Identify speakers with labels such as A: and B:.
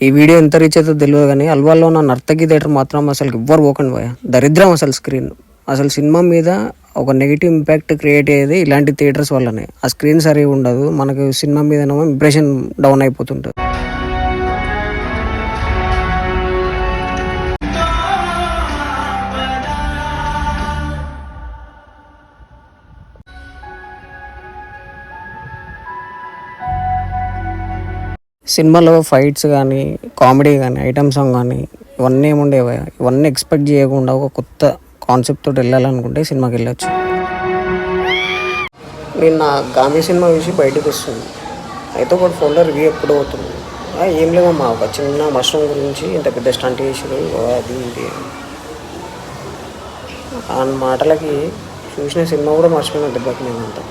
A: ఈ వీడియో ఎంత రీచ్ అవుతుందో తెలియదు కానీ అల్వాల్లో ఉన్న నర్తకి థియేటర్ మాత్రం అసలు ఎవ్వరు పోకండి పోయా, దరిద్రం అసలు స్క్రీన్. అసలు సినిమా మీద ఒక నెగిటివ్ ఇంపాక్ట్ క్రియేట్ అయ్యేది ఇలాంటి థియేటర్స్ వల్లనే. ఆ స్క్రీన్ సరిగా ఉండదు, మనకు సినిమా మీదనేమో ఇంప్రెషన్ డౌన్ అయిపోతుంటుంది. సినిమాలో ఫైట్స్ కానీ, కామెడీ కానీ, ఐటమ్ సాంగ్ కానీ ఇవన్నీ ఏముండేవి. ఇవన్నీ ఎక్స్పెక్ట్ చేయకుండా ఒక కొత్త కాన్సెప్ట్ తోటి వెళ్ళాలనుకుంటే సినిమాకి వెళ్ళొచ్చు. నేను నా గాంధీ సినిమా చూసి బయటకు వస్తుంది, అయితే ఒక ఫోన్లో రివ్యూ ఎప్పుడు అవుతుంది. ఏం లేవమ్మా, ఒక చిన్న మష్రూమ్ గురించి ఇంత పెద్ద స్టంట్ చేసారు అది ఇది ఆ మాటలకి చూసిన సినిమా కూడా మర్చిపోయిన దెబ్బకి నేనంతా.